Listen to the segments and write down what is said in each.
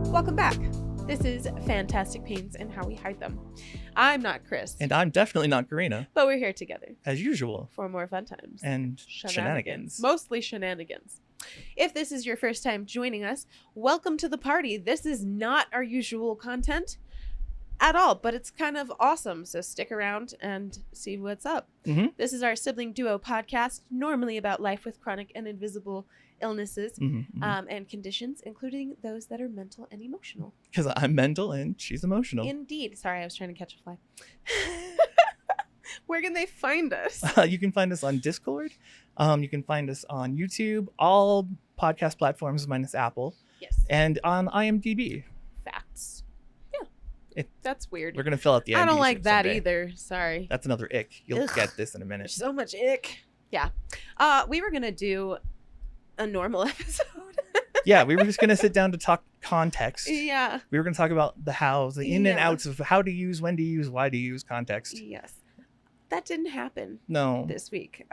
Welcome back. This is Fantastic Pains and How We Hide Them. I'm not Chris. And I'm definitely not Karina. But we're here together. As usual. For more fun times. And shenanigans. Mostly shenanigans. If this is your first time joining us, welcome to the party. This is not our usual content at all, but it's kind of awesome. So stick around and see what's up. Mm-hmm. This is our sibling duo podcast, normally about life with chronic and invisible illnesses and conditions, including those that are mental and emotional. Because I'm mental and she's emotional. Indeed. Sorry, I was trying to catch a fly. Where can they find us? You can find us on Discord. You can find us on YouTube, all podcast platforms minus Apple. Yes. And on IMDb. Facts. Yeah. That's weird. We're going to fill out the IMDb I don't like that someday. either. Sorry. That's another ick. You'll Ugh. get this in a minute. So much ick. Yeah. We were going to do a normal episode. Yeah, we were just going to sit down to talk context. Yeah. We were going to talk about the hows, the in and outs of how to use, when to use, why to use context. Yes. That didn't happen No. this week.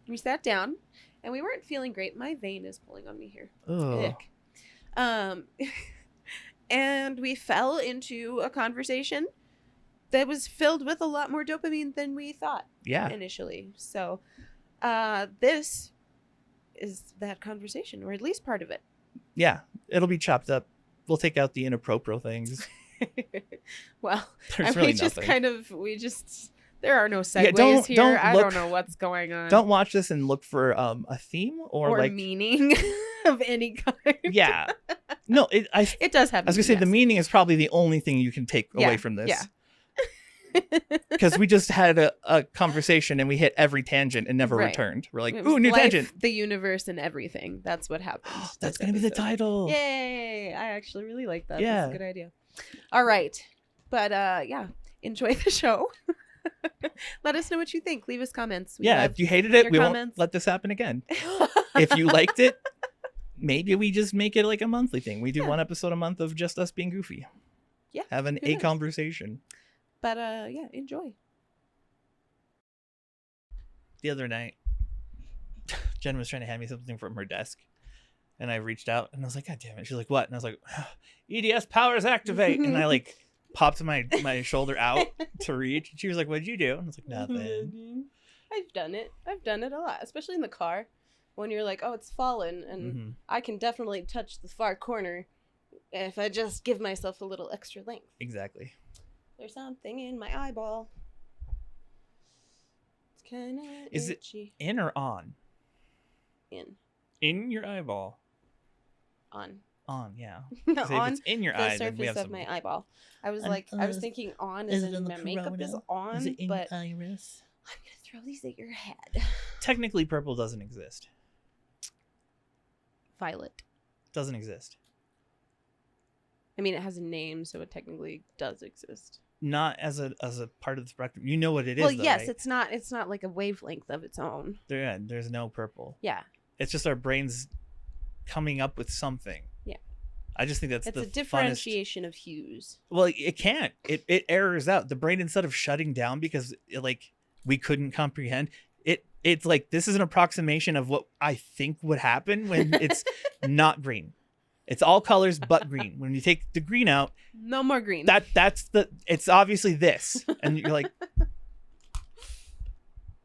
We sat down and we weren't feeling great. My vein is pulling on me here. Ugh. Ick. And we fell into a conversation that was filled with a lot more dopamine than we thought initially. So this is that conversation, or at least part of it. Yeah, it'll be chopped up. We'll take out the inappropriate things. Well, There's really nothing. There are no segues here. I don't know what's going on. Don't watch this and look for a theme or like meaning of any kind. Yeah. No, it does have. I was gonna say the meaning is probably the only thing you can take away from this. Yeah. Because we just had a conversation and we hit every tangent and never returned. We're like, ooh, new tangent. The universe and everything. That's what happened. That's gonna be the title. Yay! I actually really like that. Yeah. That's a good idea. All right, but enjoy the show. Let us know what you think. Leave us comments. If you hated it, we comments. won't let this happen again. If you liked it, maybe we just make it like a monthly thing. We do one episode a month of just us being goofy. Yeah. Having a conversation. But enjoy. The other night, Jen was trying to hand me something from her desk. And I reached out and I was like, God damn it. She's like, what? And I was like, EDS powers activate. And I like popped my shoulder out to reach. And she was like, what'd you do? And I was like, nothing. I've done it a lot, especially in the car when you're like, oh, it's fallen. And I can definitely touch the far corner if I just give myself a little extra length. Exactly. There's something in my eyeball. It's kind of Is itchy. it in or on? In your eyeball. On, yeah. on if it's in your the eye, then we surface have of my eyeball. I was I was thinking on as in my makeup is on, is it in but your iris? I'm gonna throw these at your head. Technically, purple doesn't exist. Violet. Doesn't exist. I mean, it has a name, so it technically does exist. Not as a part of the spectrum. You know what it is. Well, though, yes, right? it's not like a wavelength of its own. There's no purple. Yeah. It's just our brains coming up with something. Yeah. I just think it's a differentiation of hues. Well, it can't. It errors out. The brain, instead of shutting down because we couldn't comprehend, it's like, this is an approximation of what I think would happen when it's not green. It's all colors but green. When you take the green out, no more green. It's obviously this. And you're like,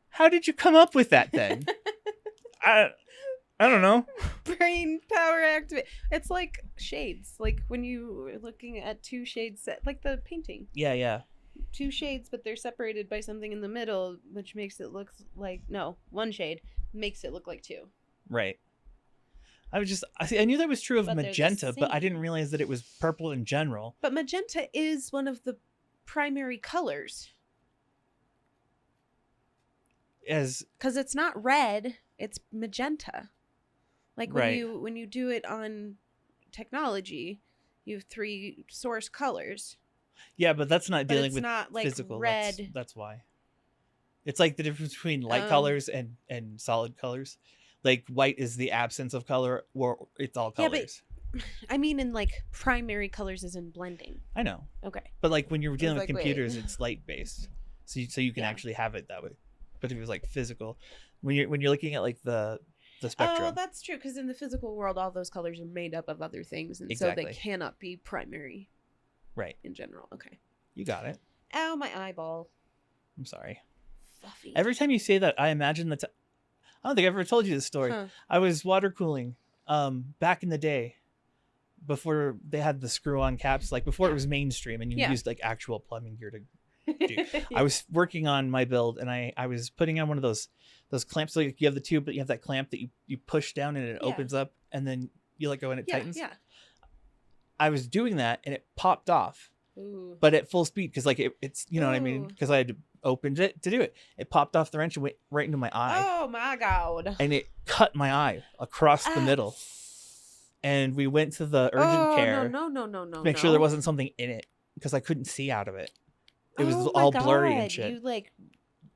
how did you come up with that then? I don't know. Brain power activate. It's like shades. Like when you are looking at two shades, like the painting. Yeah. Two shades, but they're separated by something in the middle, which makes it look like, one shade makes it look like two. Right. I knew that was true of magenta, but I didn't realize that it was purple in general. But magenta is one of the primary colors. Because it's not red, it's magenta. Like when you do it on technology, you have three source colors. Yeah, but that's not dealing with not like physical. Red. That's why. It's like the difference between light colors and solid colors. Like white is the absence of color, or it's all colors. Yeah, but I mean in like primary colors is in blending. I know. Okay. But like when you're dealing with computers, it's light based, so you can actually have it that way. But if it was like physical, when you're looking at like the the spectrum. Oh, that's true. Because in the physical world, all those colors are made up of other things, and so they cannot be primary. Right. In general. Okay. You got it. Ow, my eyeball. I'm sorry. Fluffy. Every time you say that, I imagine that. I don't think I've ever told you this story. Huh. I was water cooling back in the day before they had the screw-on caps, like before it was mainstream and you used like actual plumbing gear to do. I was working on my build and I was putting on one of those clamps. So like you have the tube, but you have that clamp that you push down and it opens up and then you let go and it tightens. Yeah. I was doing that and it popped off. Ooh. But at full speed because like it's you know what I mean, because I had opened it to do it. It popped off the wrench and went right into my eye. Oh my god. And it cut my eye across the middle. And we went to the urgent care. No. To make sure there wasn't something in it because I couldn't see out of it. It was all blurry and shit. You like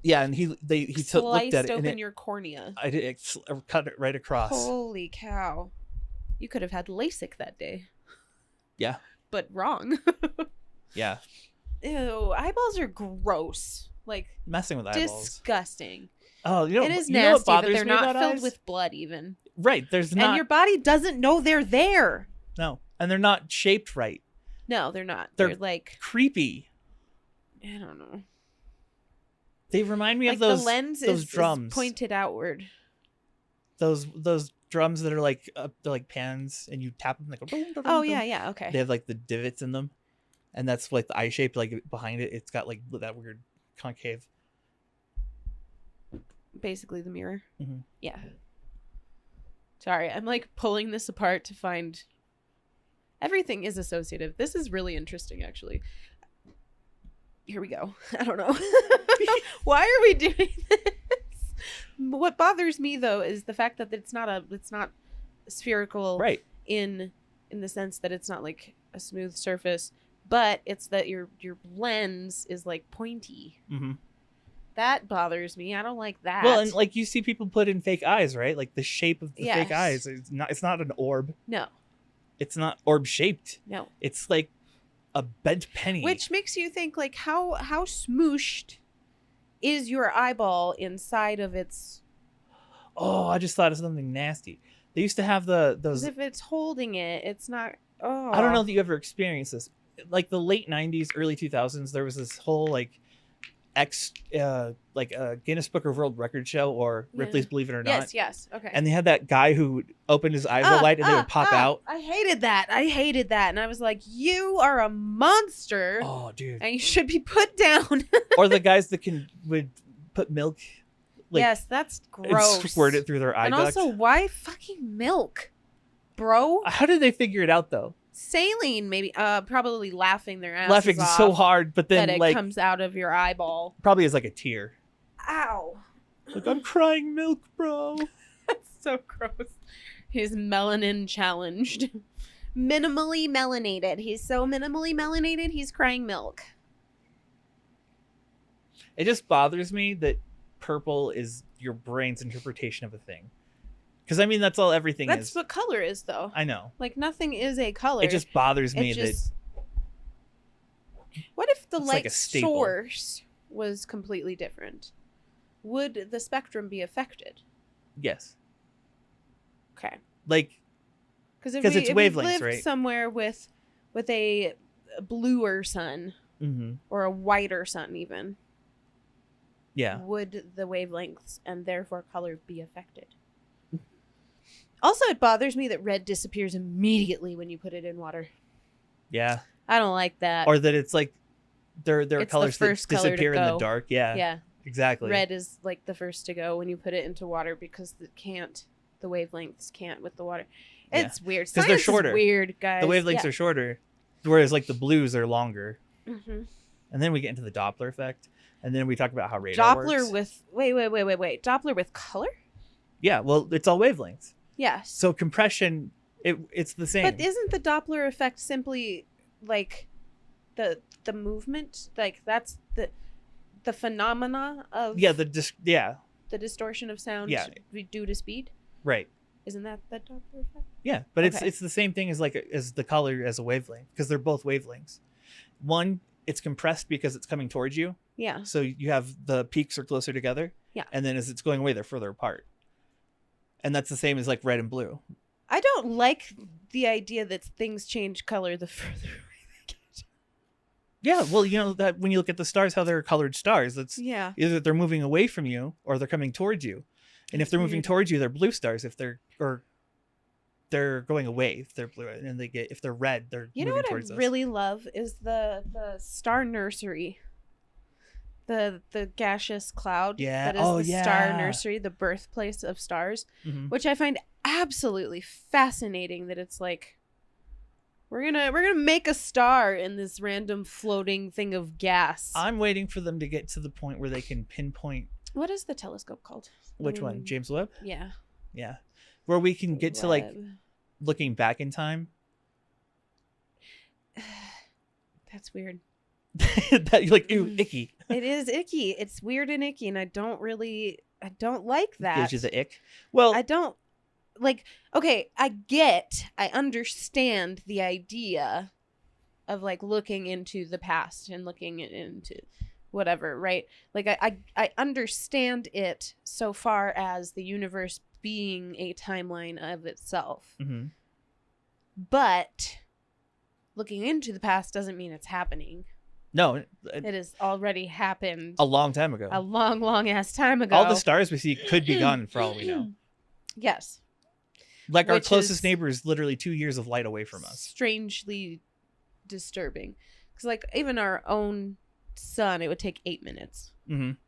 and he looked at it open and your cornea. I did cut it right across. Holy cow. You could have had LASIK that day. Yeah. But wrong. Yeah. Ew, eyeballs are gross. Like messing with eyeballs. Disgusting. Oh, you know, it is nasty that they're not filled with blood even. Right, there's not. And your body doesn't know they're there. No, and they're not shaped right. No, they're not. They're like creepy. I don't know. They remind me like of those the lens those drums is pointed outward. Those drums that are like they're like pans, and you tap them like. Oh yeah, okay. They have like the divots in them, and that's like the eye shape. Like behind it, it's got like that weird concave. Basically, the mirror. Mm-hmm. Yeah. Sorry, I'm like pulling this apart to find. Everything is associative. This is really interesting, actually. Here we go. I don't know. Why are we doing this? What bothers me though is the fact that it's not spherical, right? In the sense that it's not like a smooth surface, but it's that your lens is like pointy. Mm-hmm. That bothers me. I don't like that. Well, and like you see people put in fake eyes, right? Like the shape of the fake eyes. It's not an orb. No. It's not orb shaped. No. It's like a bent penny. Which makes you think like how smooshed is your eyeball inside of its. Oh, I just thought of something nasty. They used to have those. If it's holding it, it's not. Oh. I don't know that you ever experienced this. Like the late 90s, early 2000s, there was this whole like Guinness Book of World Record show or Ripley's Believe It or Not. Yes. Okay. And they had that guy who opened his eyes real wide and they would pop out. I hated that. And I was like, you are a monster. Oh, dude. And you should be put down. Or the guys that would put milk. Like, yes, that's gross. And squirt it through their eye duct. And also, why fucking milk, bro? How did they figure it out though? Saline, maybe. Probably laughing their asses off so hard, but then that it like comes out of your eyeball. Probably as like a tear. Ow! Like I'm crying milk, bro. That's so gross. He's melanin challenged, minimally melanated. He's so minimally melanated. He's crying milk. It just bothers me that purple is your brain's interpretation of a thing. Because, I mean, that's all everything That's is. what color is, though. I know. Like, nothing is a color. It just bothers me that... What if the light like source was completely different? Would the spectrum be affected? Yes. Okay. Like... Because if it's we wavelengths, lived right? somewhere with a bluer sun, mm-hmm. or a whiter sun even, would the wavelengths and therefore color be affected? Also, it bothers me that red disappears immediately when you put it in water. Yeah. I don't like that. Or that it's like there are colors that disappear in the dark. Yeah. Yeah. Exactly. Red is like the first to go when you put it into water because the wavelengths can't with the water. It's weird. Because they're shorter. Is weird, guys. The wavelengths are shorter, whereas like the blues are longer. Mm-hmm. And then we get into the Doppler effect, and then we talk about how radar works. Wait. Doppler with color? Yeah. Well, it's all wavelengths. Yes. So compression, it's the same. But isn't the Doppler effect simply like the movement? Like that's the phenomena of the distortion of sound due to speed? Right. Isn't that the Doppler effect? Yeah, but it's the same thing as as the color as a wavelength because they're both wavelengths. One, it's compressed because it's coming towards you. Yeah. So you have the peaks are closer together. Yeah. And then as it's going away, they're further apart. And that's the same as like red and blue. I don't like the idea that things change color the further away they get. Yeah, well, you know that when you look at the stars, how they're colored stars, that's either they're moving away from you or they're coming towards you. And if they're moving towards you, they're blue stars. If they're going away, if they're blue, and if they're red, they're moving towards us. You know what I really love is the star nursery. The gaseous cloud that is the star nursery, the birthplace of stars, which I find absolutely fascinating. That it's like we're gonna make a star in this random floating thing of gas. I'm waiting for them to get to the point where they can pinpoint. What is the telescope called? Which one? James Webb? Yeah. Where we can get to like looking back in time. That's weird. That you're like, ew, icky. It is icky. It's weird and icky, and I don't like that. Gives you the ick. Well, I don't like. Okay, I understand the idea of like looking into the past and looking into whatever, right? Like I understand it so far as the universe being a timeline of itself, but looking into the past doesn't mean it's happening. No, it has already happened a long time ago. A long ass time ago. All the stars we see could be gone for all we know. Yes. Like our closest neighbor is literally 2 years of light away from us. Strangely disturbing. Because like even our own sun, it would take 8 minutes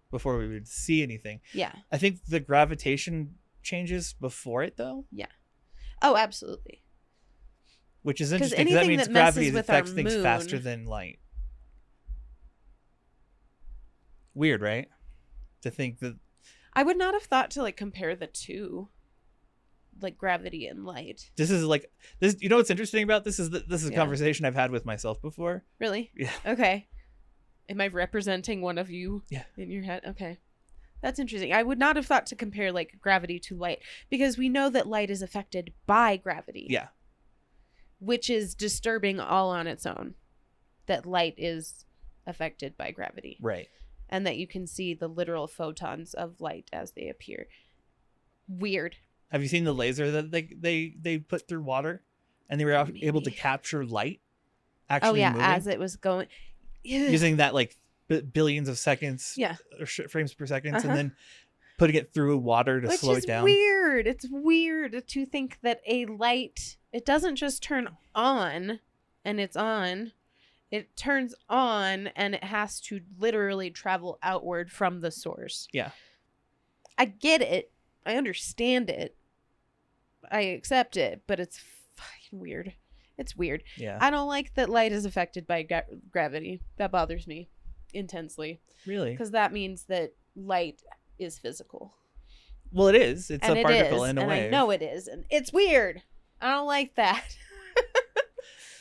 before we would see anything. Yeah. I think the gravitation changes before it though. Yeah. Oh, absolutely. Which is interesting because that means gravity affects things faster than light. Weird, right? To think that I would not have thought to like compare the two, like gravity and light. This is like this. You know what's interesting about this is this is a conversation I've had with myself before. Really? Yeah. Okay. Am I representing one of you? Yeah. In your head? Okay. That's interesting. I would not have thought to compare like gravity to light because we know that light is affected by gravity. Yeah. Which is disturbing all on its own. That light is affected by gravity. Right. And that you can see the literal photons of light as they appear. Weird. Have you seen the laser that they put through water, and they were able to capture light? Actually, moving, as it was going, using that like billions of seconds, or frames per second, and then putting it through water to slow it down. Weird. It's weird to think that a light, it doesn't just turn on, and it's on. It turns on and it has to literally travel outward from the source. Yeah. I get it. I understand it. I accept it, but it's fucking weird. It's weird. Yeah. I don't like that light is affected by gravity. That bothers me intensely. Really? Because that means that light is physical. Well, it is. It's a particle in a way. I know it is. And it's weird. I don't like that.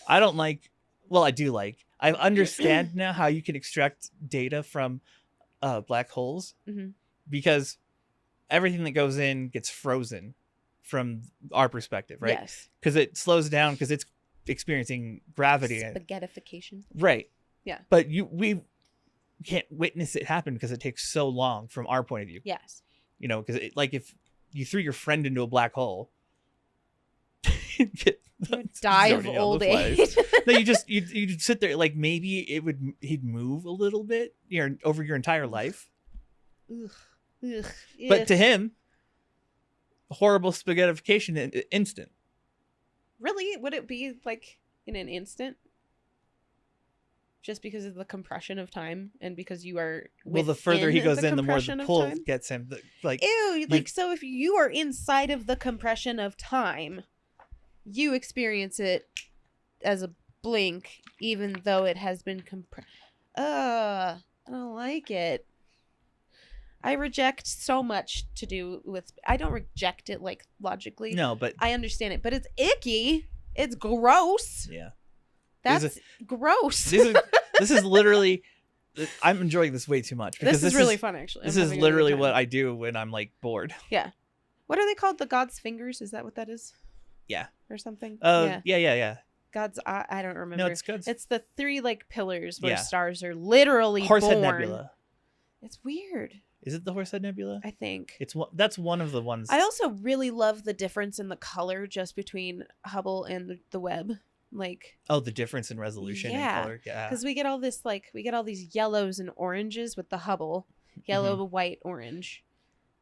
I don't like... Well, I do like. I understand now how you can extract data from black holes because everything that goes in gets frozen from our perspective, right? Yes. Because it slows down because it's experiencing gravity. Spaghettification. Right. Yeah. But we can't witness it happen because it takes so long from our point of view. Yes. You know, because like if you threw your friend into a black hole, you would die of old age. No, you'd sit there like maybe he'd move a little bit over your entire life. Ugh. But to him, horrible spaghettification instant. Really? Would it be like in an instant? Just because of the compression of time and because you are the further he goes in, the more the pull gets him. So if you are inside of the compression of time, you experience it as a blink, even though it has been compressed. I don't like it. I reject so much to do with... I don't reject it, like, logically. No, but... I understand it, but it's icky. It's gross. Yeah. That's gross. This is literally... I'm enjoying this way too much. Because this is really fun, actually. This is literally what I do when I'm, like, bored. Yeah. What are they called? The God's Fingers? Is that what that is? Yeah. Or something? Yeah. God's eye. I don't remember. No, it's God's... It's the 3, like, pillars where stars are literally Horsehead born. Nebula. It's weird. Is it the Horsehead Nebula? I think. That's one of the ones. I also really love the difference in the color just between Hubble and the Webb. Like, oh, the difference in resolution and color. Yeah. Because we get all these yellows and oranges with the Hubble. Yellow, white, orange.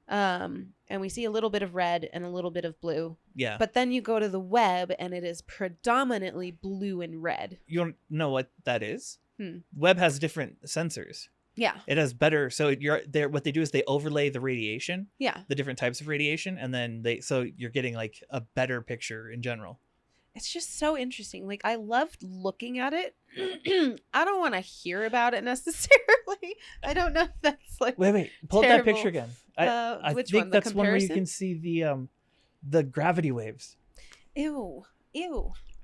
And we see a little bit of red and a little bit of blue. Yeah. But then you go to the Webb and it is predominantly blue and red. You don't know what that is? Webb has different sensors. Yeah. It has better. So what they do is they overlay the radiation. Yeah. The different types of radiation. And then so you're getting like a better picture in general. It's just so interesting. Like, I loved looking at it. I don't want to hear about it necessarily. I don't know if that's like wait. Pull up that picture again. I which think one? That's one where you can see the gravity waves. Ew.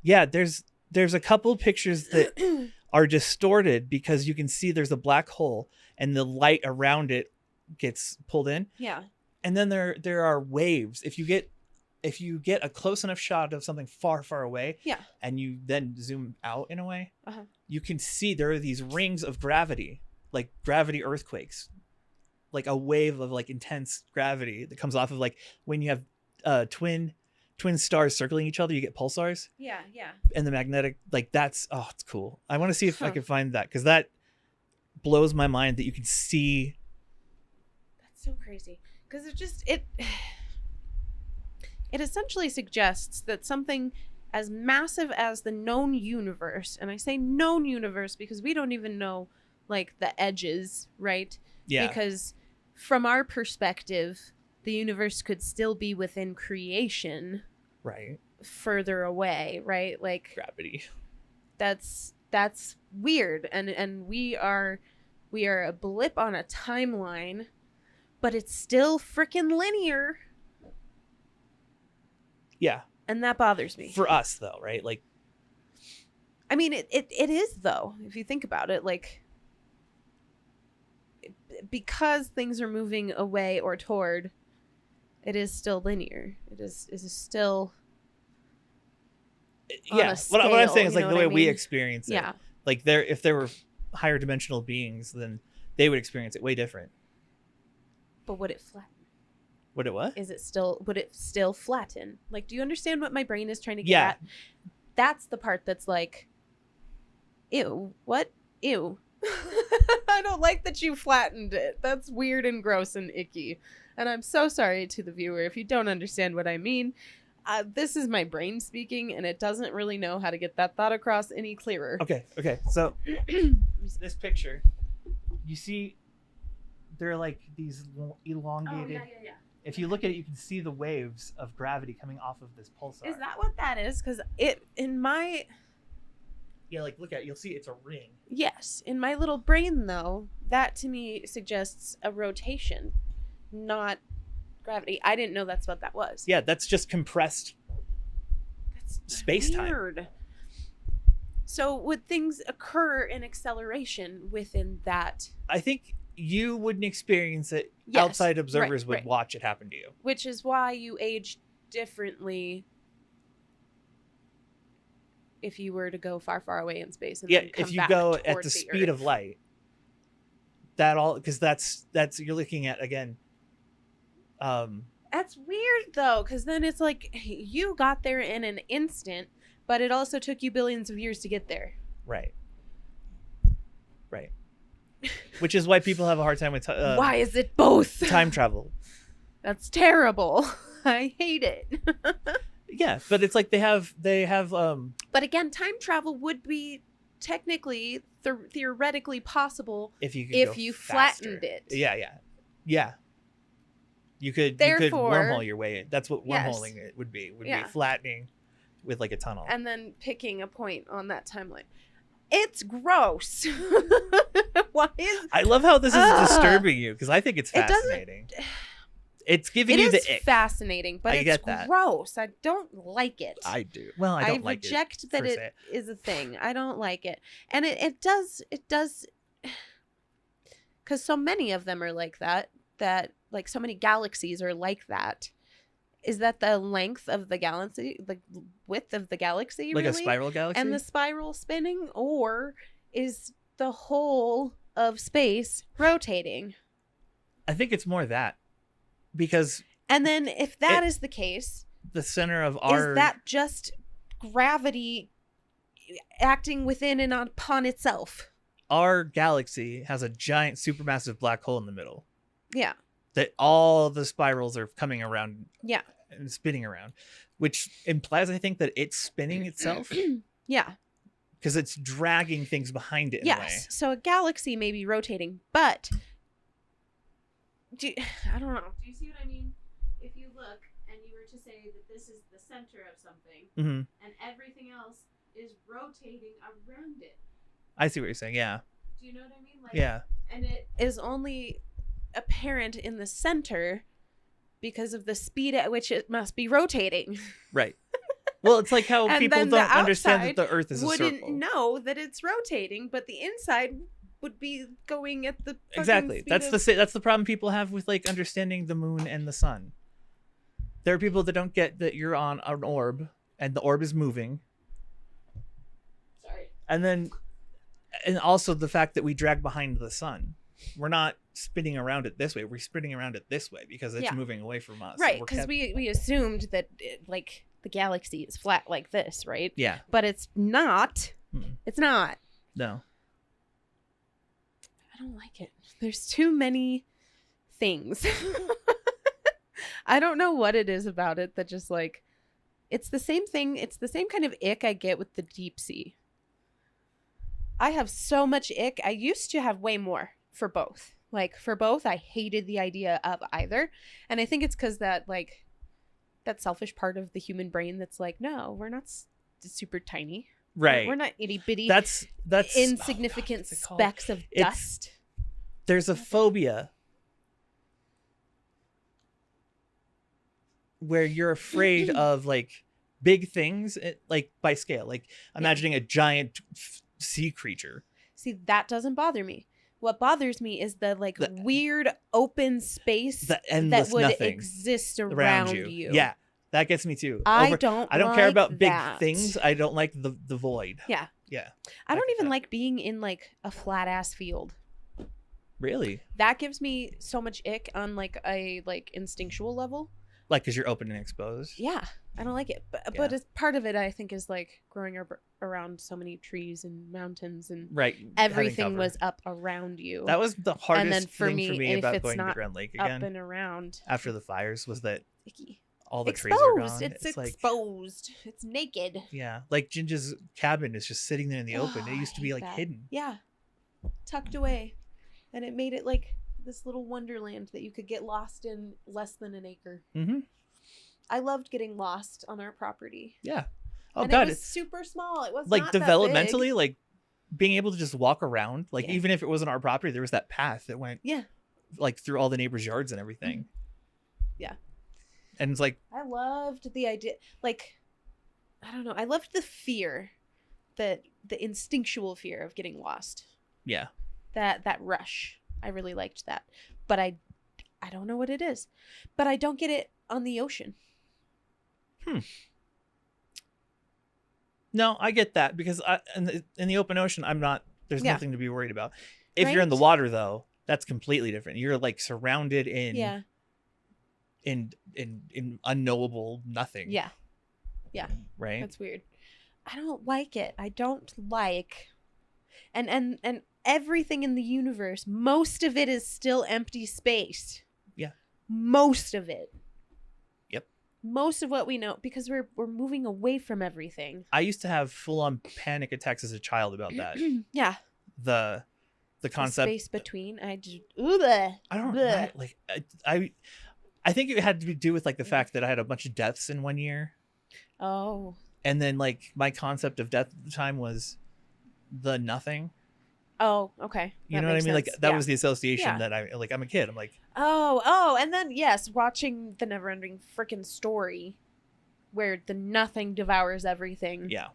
Yeah, there's a couple pictures that are distorted because you can see there's a black hole and the light around it gets pulled in. Yeah. And then there are waves. If you get a close enough shot of something far, far away, and you then zoom out in a way, you can see there are these rings of gravity, like gravity earthquakes, like a wave of like intense gravity that comes off of like when you have twin stars circling each other, you get pulsars. Yeah. And the magnetic, like it's cool. I want to see if I can find that because that blows my mind that you can see. That's so crazy because it essentially suggests that something as massive as the known universe, and I say known universe because we don't even know like the edges, right? Yeah. Because from our perspective, the universe could still be within creation. Right. Further away, right? Like gravity. That's weird. And we are a blip on a timeline, but it's still freaking linear. Yeah. And that bothers me. For us though, right? Like I mean it is though, if you think about it, like because things are moving away or toward, it is still linear. It is still yeah. Scale, what I'm saying is like the way we mean? experience it. Yeah. Like if there were higher dimensional beings, then they would experience it way different. But would it flatten? Would it what? Would it still flatten? Like, do you understand what my brain is trying to get at? That's the part that's like, ew, what? Ew. I don't like that you flattened it. That's weird and gross and icky. And I'm so sorry to the viewer if you don't understand what I mean. This is my brain speaking, and it doesn't really know how to get that thought across any clearer. Okay. So this picture, you see, they're like these elongated. Oh, yeah. If you look at it, you can see the waves of gravity coming off of this pulsar. Is that what that is? Because yeah, like look at it, you'll see it's a ring. Yes, in my little brain though, that to me suggests a rotation, not gravity. I didn't know that's what that was. Yeah, that's just compressed. That's space-time. Weird. So would things occur in acceleration within that? I think you wouldn't experience it. Yes, outside observers would right. watch it happen to you. Which is why you age differently if you were to go far, far away in space. And then come if you back go at the Earth. speed of light. That all, because that's you're looking at again. That's weird though, because then it's like you got there in an instant, but it also took you billions of years to get there. Right. Which is why people have a hard time with why is it both? Time travel. That's terrible. I hate it. Yeah, but it's like they have But again, time travel would be technically theoretically possible if you flattened it. Yeah. You could wormhole your way in. That's what wormholing it would be. Be flattening with like a tunnel. And then picking a point on that timeline. It's gross. Why is I love how this is disturbing you because I think it's fascinating. It's giving you the ick. It is fascinating, but it's gross. I don't like it. I do. Well, I don't like it. I reject that it is a thing. I don't like it. And it does because so many of them are like that like so many galaxies are like that. Is that the length of the galaxy, the width of the galaxy, like really? a spiral galaxy? And the spiral spinning? Or is the whole of space rotating? I think it's more that. Because... And then if that is the case... The center of our... Is that just gravity acting within and upon itself? Our galaxy has a giant supermassive black hole in the middle. Yeah. That all the spirals are coming around. Yeah. And spinning around. Which implies, I think, that it's spinning itself. Yeah. Because it's dragging things behind it in a way. Yes. So a galaxy may be rotating, but... I don't know. Do you see what I mean? If you look and you were to say that this is the center of something, and everything else is rotating around it. I see what you're saying, yeah. Do you know what I mean? Like, yeah. And it is only apparent in the center because of the speed at which it must be rotating. Right. Well, it's like how people don't understand that the Earth is a circle. Wouldn't know that it's rotating, but the inside would be going at the exactly. That's the problem people have with like understanding the moon and the sun. There are people that don't get that you're on an orb and the orb is moving. Sorry. And also the fact that we drag behind the sun. We're not spinning around it this way. We're spinning around it this way because it's moving away from us. Right, because we assumed that like the galaxy is flat like this, right? Yeah. But it's not. It's not. No. I don't like it. There's too many things. I don't know what it is about it that just like, it's the same thing. It's the same kind of ick I get with the deep sea. I have so much ick. I used to have way more for both. Like for both, I hated the idea of either. And I think it's because that like, that selfish part of the human brain that's like, no, we're not super tiny. Right. We're not itty bitty. That's insignificant specks of dust. There's a phobia where you're afraid of like big things, like by scale, like imagining a giant sea creature. See, that doesn't bother me. What bothers me is the weird open space that would exist around you. Yeah, that gets me too. I don't care about big things. I don't like the void. Yeah. Yeah. I don't even like being in like a flat ass field. Really? That gives me so much ick on like a instinctual level. Like because you're open and exposed. Yeah, I don't like it. But as part of it, I think is like growing up around so many trees and mountains and everything was up around you. That was the hardest thing for me about going to Grand Lake again. Up and around after the fires was that icky. All the trees are gone. It's exposed. It's naked. Yeah, like Ginger's cabin is just sitting there in the open. It used to be like hidden. Yeah, tucked away, and it made it like this little wonderland that you could get lost in less than an acre. Mm-hmm. I loved getting lost on our property. Yeah. Oh and God, it was super small. It was like not developmentally, that big. like being able to just walk around. Like even if it wasn't our property, there was that path that went like through all the neighbors' yards and everything. Yeah. And it's like I loved the idea. Like I don't know. I loved the fear, the instinctual fear of getting lost. Yeah. That rush. I really liked that. But I don't know what it is. But I don't get it on the ocean. No, I get that because in the open ocean, there's nothing to be worried about. If you're in the water though, that's completely different. You're like surrounded in in unknowable nothing. Yeah. Yeah. Right? That's weird. I don't like it. I don't like and everything in the universe, most of it is still empty space. Yeah. Most of it. Yep. Most of what we know, because we're moving away from everything. I used to have full-on panic attacks as a child about that. Yeah. The concept. The space between. I don't like. I think it had to do with like the fact that I had a bunch of deaths in one year. Oh. And then like my concept of death at the time was the nothing. Oh, okay. You know what I mean? Sense. Like that was the association that I'm a kid. I'm like, oh, and then yes, watching the never-ending freaking story where the nothing devours everything. Yeah.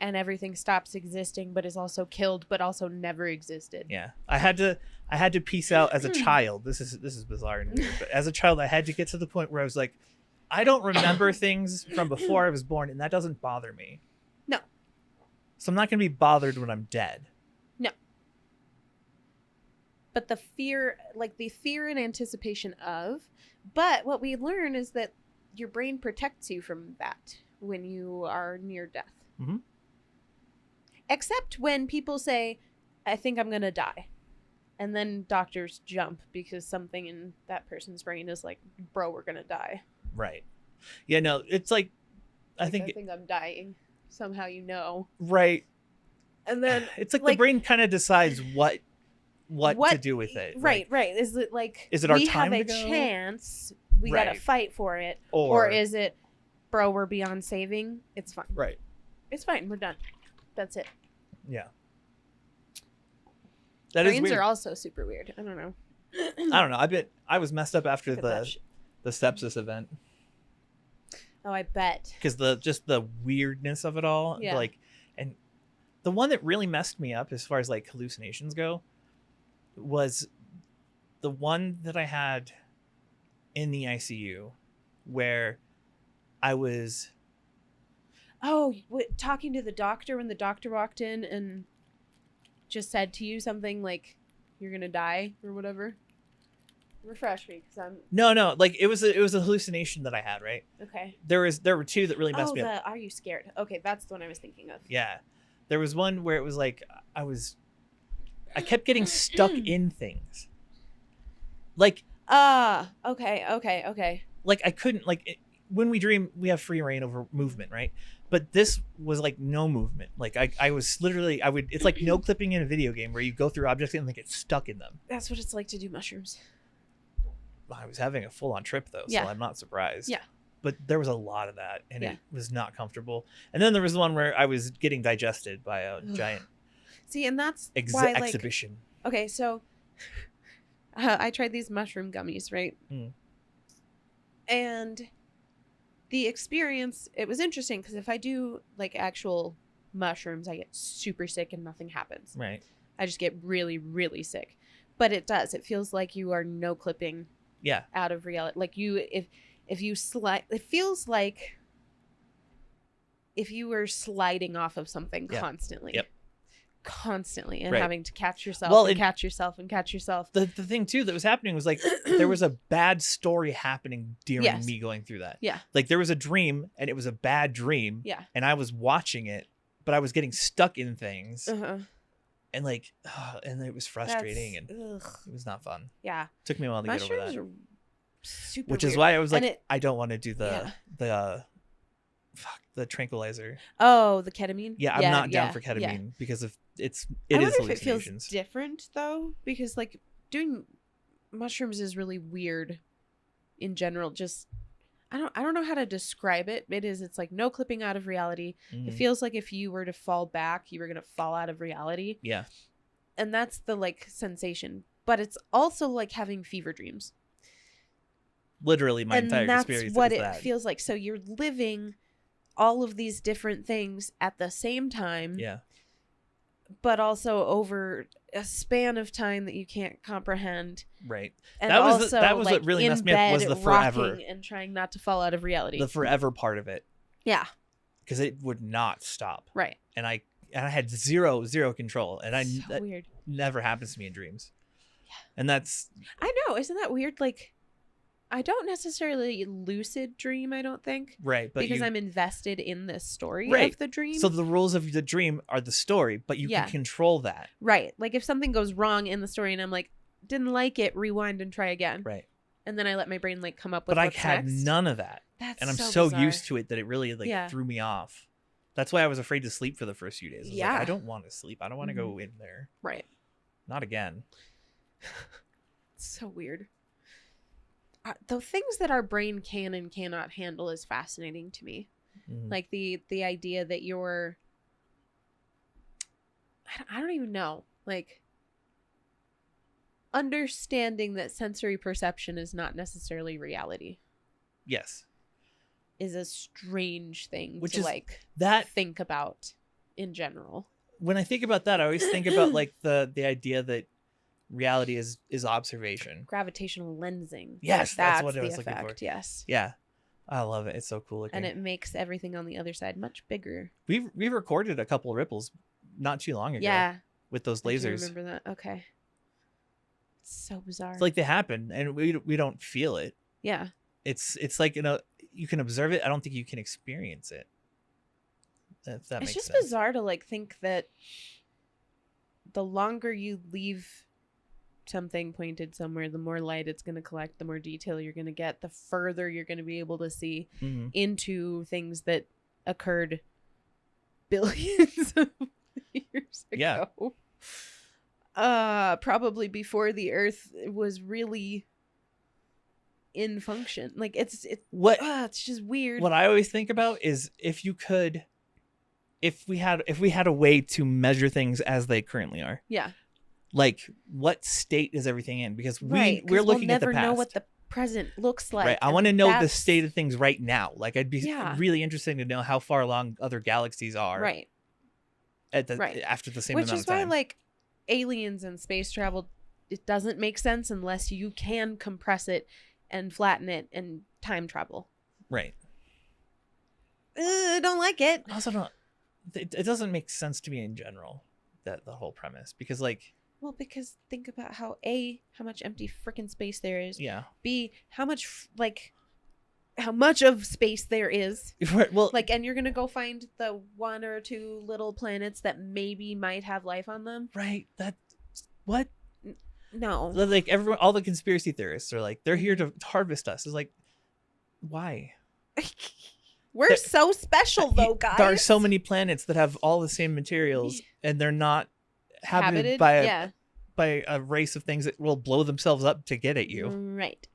And everything stops existing, but is also killed, but also never existed. Yeah, I had to piece out as a child. This is bizarre and weird, but as a child, I had to get to the point where I was like, I don't remember things from before I was born, and that doesn't bother me. No. So I'm not going to be bothered when I'm dead. No. but the fear and anticipation of. But what we learn is that your brain protects you from that when you are near death. Mm-hmm. Except when people say, I think I'm going to die. And then doctors jump because something in that person's brain is like, bro, we're going to die. Right. Yeah, no, it's like, I think I'm dying. Somehow you know. Right. And then it's like the brain kind of decides what to do with it. Right. Is it our time to go? We have a chance. We got to fight for it. Or is it, bro, we're beyond saving. It's fine. Right. It's fine. We're done. That's it. Yeah. Brains are also super weird. I don't know. I was messed up after the sepsis event. Oh, I bet. Because the weirdness of it all. Yeah. And the one that really messed me up as far as like hallucinations go was the one that I had in the ICU where I was talking to the doctor when the doctor walked in and just said to you something like you're gonna die or whatever. Refresh me because I'm no like it was a hallucination that I had, right? Okay. There were two that really messed me up. Are you scared? Okay, that's the one I was thinking of. Yeah. There was one where it was like I kept getting stuck in things. Like okay. Like I couldn't when we dream we have free reign over movement, right? But this was like no movement. Like I was literally it's like no clipping in a video game where you go through objects and get stuck in them. That's what it's like to do mushrooms. I was having a full-on trip though, so I'm not surprised. Yeah. But there was a lot of that and it was not comfortable. And then there was the one where I was getting digested by a giant See, and that's why exhibition. Okay, so I tried these mushroom gummies, right? And the experience, it was interesting because if I do like actual mushrooms, I get super sick and nothing happens. Right. I just get really, really sick. But it does. It feels like you are no clipping out of reality. Like if you slide, it feels like if you were sliding off of something constantly. Yep. Constantly and having to catch yourself catch yourself and catch yourself. The thing too that was happening was like there was a bad story happening during me going through that. Yeah. Like there was a dream and it was a bad dream. Yeah. And I was watching it, but I was getting stuck in things. And and it was frustrating and it was not fun. Yeah. Took me a while to get over that. Are super Which weird. is why I was like, I don't want to do the tranquilizer. Oh, the ketamine? Yeah, I'm not down for ketamine because of it is hallucinations. If it feels different though, because like doing mushrooms is really weird in general. Just I don't know how to describe it. It's like no clipping out of reality. It feels like if you were to fall back, you were gonna fall out of reality. Yeah. And that's the like sensation. But it's also like having fever dreams. Literally my entire experience. That's what it feels like. So you're living all of these different things at the same time. Yeah. But also over a span of time that you can't comprehend. Right. And that was like what really messed me up was the forever and trying not to fall out of reality. The forever part of it. Yeah. Because it would not stop. Right. And I had zero control. And that weird. Never happens to me in dreams. Yeah. And that's I know, isn't that weird? Like I don't necessarily lucid dream, I don't think. Right. But because I'm invested in the story of the dream. So the rules of the dream are the story, but you can control that. Right. Like if something goes wrong in the story and I'm like, didn't like it, rewind and try again. Right. And then I let my brain like come up with But what's I had next. none of that. And I'm so used to it that it really threw me off. That's why I was afraid to sleep for the first few days. I was like, I don't want to sleep. I don't want to go in there. Right. Not again. It's so weird. The things that our brain can and cannot handle is fascinating to me. Like the idea that you're I don't even know, like understanding that sensory perception is not necessarily reality. Yes. Is a strange thing Which to is like that think about in general. When I think about that, I always think about like the idea that reality is observation. Gravitational lensing. Yes, that's what I the was effect, looking for. Yes. Yeah. I love it. It's so cool looking. And it makes everything on the other side much bigger. We've recorded a couple of ripples not too long ago. Yeah. With those lasers. I remember that. Okay. so bizarre. It's like they happen and we don't feel it. Yeah. It's like, you can observe it. I don't think you can experience it. If that makes sense. It's just bizarre to like think that the longer you leave something pointed somewhere, the more light it's going to collect, the more detail you're going to get, the further you're going to be able to see into things that occurred billions of years ago. Yeah. Probably before the Earth was really in function. Like it's just weird. What I always think about is if we had a way to measure things as they currently are. Yeah. Like what state is everything in? Because we're looking at the past. We'll never know what the present looks like. Right. I want to know the state of things right now. Like I'd be really interested to know how far along other galaxies are. Right. After the same amount of time. Which is why like aliens and space travel, it doesn't make sense unless you can compress it and flatten it and time travel. Right. I don't like it. Also don't. It doesn't make sense to me in general, that the whole premise, because like. Well, because think about how much empty freaking space there is. Yeah. B, how much of space there is. Well, like, and you're gonna go find the 1 or 2 little planets that maybe might have life on them. Right. What? No. Like all the conspiracy theorists are like, they're here to harvest us. It's like, why? We're so special though, guys. There are so many planets that have all the same materials and they're not habited by a race of things that will blow themselves up to get at you. Right.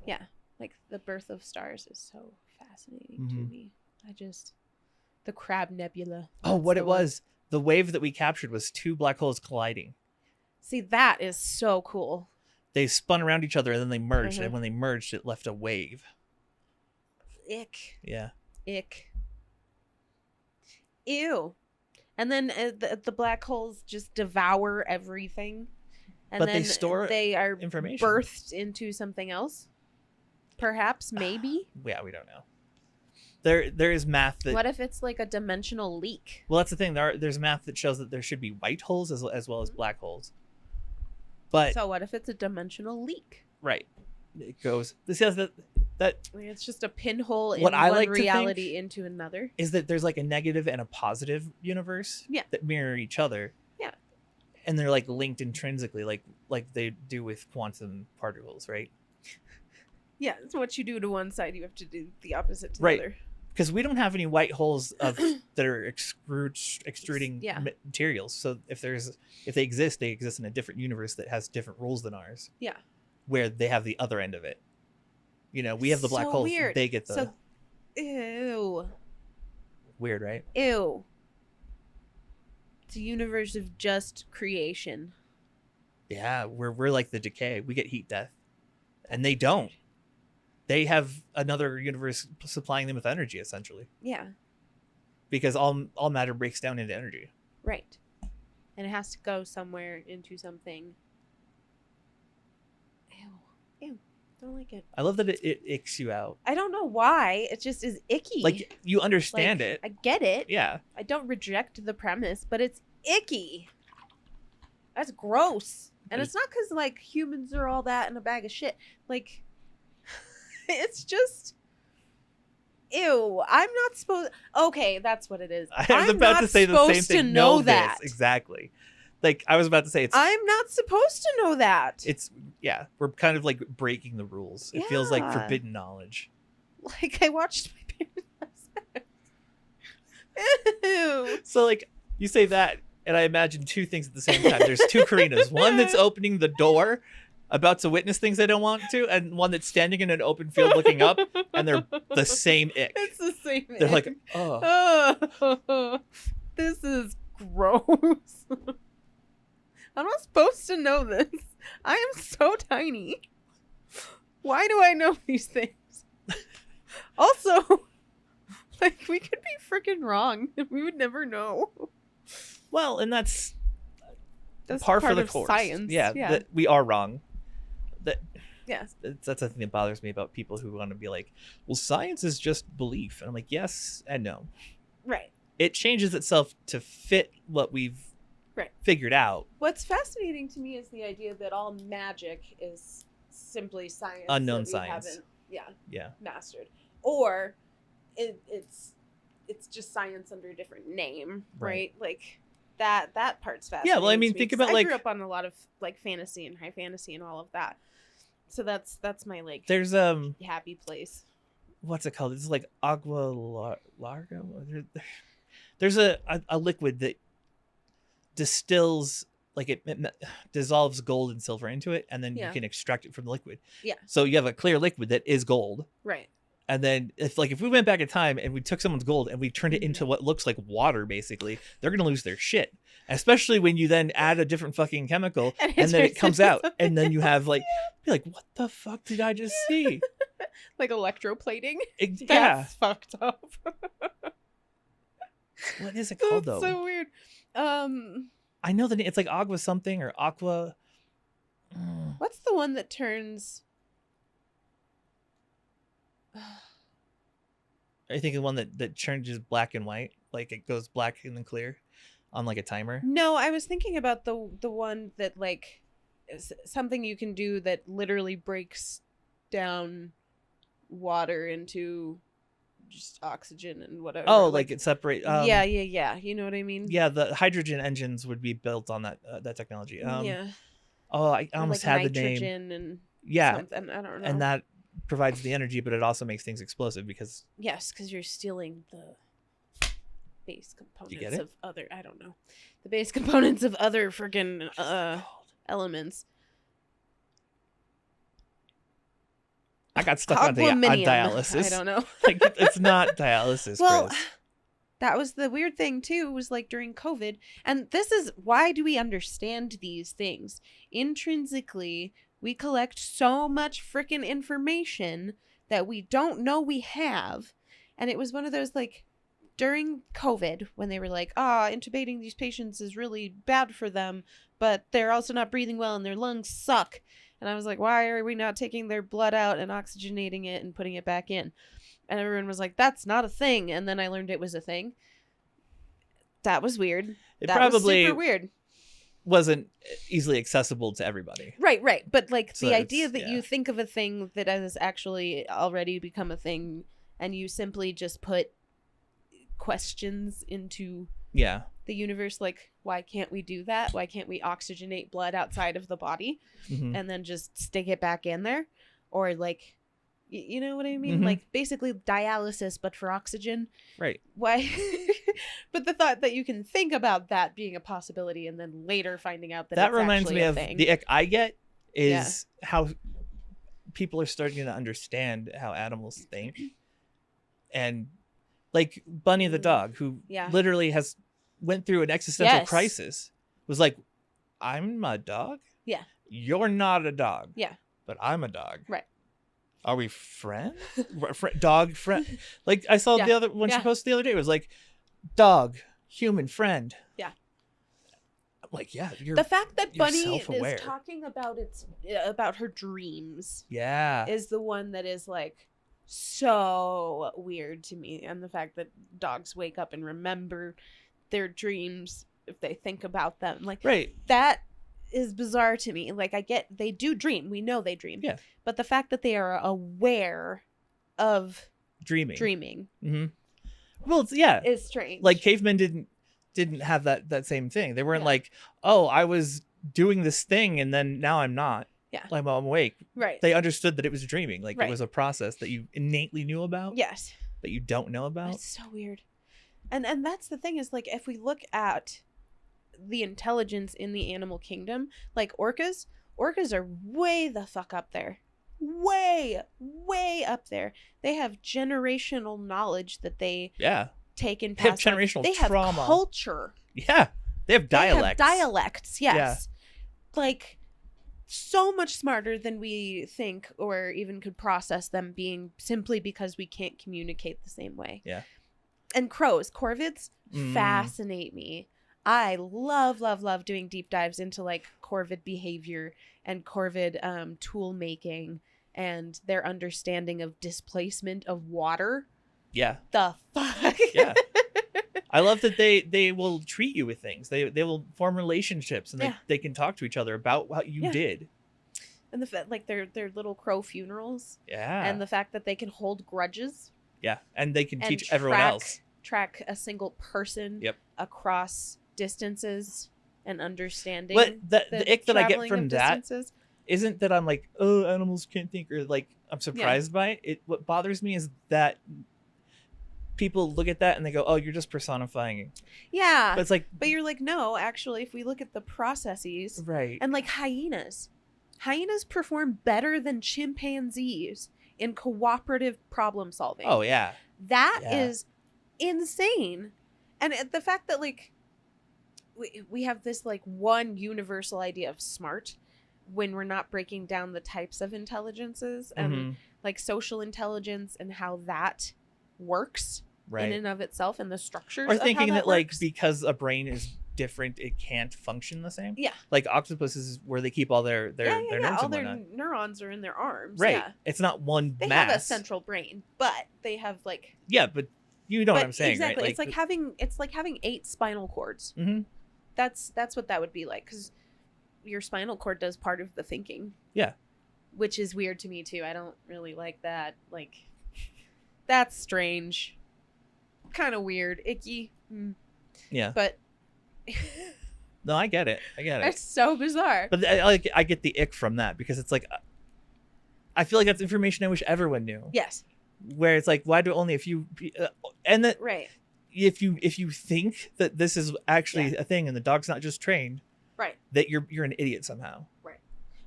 Yeah. Like the birth of stars is so fascinating to me. The Crab Nebula. Oh, what it was. The wave that we captured was 2 black holes colliding. See, that is so cool. They spun around each other and then they merged. And when they merged, it left a wave. Ick. Yeah. Ick. Ew. And then the black holes just devour everything. And but they are information. Birthed into something else. Perhaps, maybe. Yeah, we don't know. There is math that. What if it's like a dimensional leak? Well, that's the thing. There's math that shows that there should be white holes as well as black holes. But so what if it's a dimensional leak? Right. It goes. This has that. It's just a pinhole in one reality into another. Is that there's like a negative and a positive universe that mirror each other. Yeah. And they're like linked intrinsically, like they do with quantum particles, right? Yeah, it's what you do to one side, you have to do the opposite to the other. Because we don't have any white holes that are extruding materials. So if they exist in a different universe that has different rules than ours. Yeah. Where they have the other end of it. We have the black holes. Weird. They get the. Ew. Weird, right? Ew. It's a universe of just creation. Yeah, we're like the decay. We get heat death, and they don't. They have another universe supplying them with energy, essentially. Yeah. Because all matter breaks down into energy. Right. And it has to go somewhere into something. Ew. Don't like it. I love that it icks you out. I don't know why. It just is icky. Like, you understand it. I get it. Yeah. I don't reject the premise, but it's icky. That's gross. And it's not because, like, humans are all that in a bag of shit. Like, it's just... Ew. I'm not supposed... Okay, that's what it is. I was about to say the same thing. Know that. Exactly. Like, I was about to say it's... I'm not supposed to know that. It's... Yeah. We're kind of, like, breaking the rules. It feels like forbidden knowledge. Like, I watched my parents last night. Ew. So, like, you say that, and I imagine two things at the same time. There's two Karinas. One that's opening the door, about to witness things they don't want to, and one that's standing in an open field looking up, and they're the same ick. It's the same They're ick. like, oh. This is gross. I'm not supposed to know this. I am so tiny. Why do I know these things? Also, like, we could be freaking wrong. We would never know. Well, and that's par for the course. Science. Yeah, that we are wrong. Yes. That's the thing that bothers me about people who want to be like, well, science is just belief. And I'm like, yes and no. Right. It changes itself to fit what we've figured out. What's fascinating to me is the idea that all magic is simply science. Unknown science. Mastered. Or it's just science under a different name, right? Like that part's fascinating. Yeah, well, I mean, think about I grew up on a lot of like fantasy and high fantasy and all of that. So that's my like there's happy place. What's it called? It's like agua larga. There's a liquid that distills, like it dissolves gold and silver into it, and then you can extract it from the liquid. Yeah. So you have a clear liquid that is gold. Right. And then if we went back in time and we took someone's gold and we turned it into what looks like water, basically, they're gonna lose their shit. Especially when you then add a different fucking chemical and then it comes out and then you have like, be like, what the fuck did I just see? Like electroplating. That's fucked up. What is it called though? So weird. I know that it's like agua something or aqua. What's the one that turns? Are you thinking the one that changes black and white, like it goes black and then clear, on like a timer? No, I was thinking about the one that like is something you can do that literally breaks down water into just oxygen and whatever. Oh, like it separate. Yeah. You know what I mean? Yeah, the hydrogen engines would be built on that technology. Yeah. Oh, I almost had the name. Nitrogen and something. I don't know. And that provides the energy, but it also makes things explosive because because you're stealing the base components of other. I don't know, the base components of other freaking elements. I got stuck on dialysis. I don't know. Like it's not dialysis. Well, Chris. That was the weird thing too, was like during COVID. And this is why do we understand these things? Intrinsically, we collect so much freaking information that we don't know we have. And it was one of those like during COVID when they were like, intubating these patients is really bad for them, but they're also not breathing well and their lungs suck. And I was like, why are we not taking their blood out and oxygenating it and putting it back in? And everyone was like, that's not a thing. And then I learned it was a thing. That was weird. That probably was super weird. Wasn't easily accessible to everybody. Right. But like So the idea that yeah. you think of a thing that has actually already become a thing and you simply just put questions into the universe, like, why can't we do that? Why can't we oxygenate blood outside of the body and then just stick it back in there? Or like, you know what I mean? Like basically dialysis, but for oxygen. Right. Why? But the thought that you can think about that being a possibility and then later finding out that it's reminds me a of thing. the ick I get is how people are starting to understand how animals think. And like Bunny the dog, who literally went through an existential crisis, was like, I'm a dog? Yeah. You're not a dog. Yeah. But I'm a dog. Right. Are we friends? Dog friend? Like I saw the other when she posted the other day, it was like, dog, human friend. Yeah. I'm like, yeah, you're the fact that Bunny self-aware. is talking about her dreams. Yeah. Is the one that is like so weird to me. And the fact that dogs wake up and remember their dreams if they think about them. Like that is bizarre to me. Like I get they do dream. We know they dream. Yeah. But the fact that they are aware of dreaming. Mm-hmm. Well, is strange. Like cavemen didn't have that same thing. They weren't like, oh, I was doing this thing and then now I'm not. Yeah. Like, well, I'm awake. Right. They understood that it was dreaming. Like it was a process that you innately knew about. Yes. That you don't know about. It's so weird. And that's the thing is like if we look at the intelligence in the animal kingdom, like orcas are way the fuck up there. Way up there. They have generational knowledge that they take and pass. They have generational they trauma. Have culture. Yeah. They have dialects. Dialects, yes. Yeah. Like so much smarter than we think or even could process them being simply because we can't communicate the same way. Yeah. And corvids fascinate me. I love doing deep dives into like corvid behavior and corvid tool making and their understanding of displacement of water. Yeah. The fuck? Yeah. I love that they will treat you with things. They will form relationships, and they can talk to each other about what you did. And the fact, like their little crow funerals. Yeah. And the fact that they can hold grudges. Yeah, and they can teach everyone else. Track a single person across distances and understanding. But the ick that I get from that isn't that I'm like, oh, animals can't think, or like I'm surprised by it. What bothers me is that people look at that and they go, oh, you're just personifying it. Yeah. But it's like, but you're like, no, actually, if we look at the processes, right? And like hyenas perform better than chimpanzees in cooperative problem solving. Oh yeah. That is insane. And the fact that like we have this like one universal idea of smart when we're not breaking down the types of intelligences and like social intelligence and how that works in and of itself and the structures. Or thinking that like because a brain is different, it can't function the same. Yeah. Like octopuses, where they keep all their nerves. All their neurons are in their arms. Right. Yeah. It's not one they mass. They have a central brain, but they have like. Yeah, but you know what I'm saying, exactly. right? Like, it's like having 8 spinal cords. Mm-hmm. That's what that would be like, because your spinal cord does part of the thinking. Yeah. Which is weird to me too. I don't really like that. Like, that's strange. Kind of weird. Icky. Yeah. But. No, I get it. It's so bizarre. But I get the ick from that, because it's like, I feel like that's information I wish everyone knew. Yes. Where it's like, why do only a few and that right. If you think that this is actually a thing and the dog's not just trained, right, that you're an idiot somehow. Right.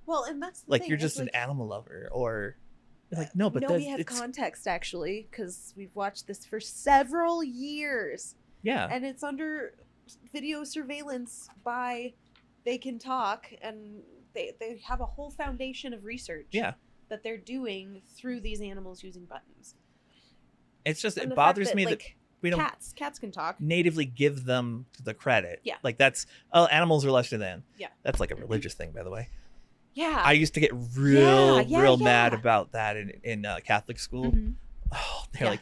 Well, and that's the like thing. You're just an animal lover, or like no, but we have context actually, because we've watched this for several years. Yeah. And it's under video surveillance by They Can Talk, and they have a whole foundation of research. Yeah. That they're doing through these animals using buttons. It's just, it bothers me that we don't cats can talk, natively give them the credit. Yeah. Like that's, oh, animals are lesser than. Yeah. That's like a religious thing, by the way. Yeah. I used to get real mad about that in Catholic school. Mm-hmm. Oh, they're like,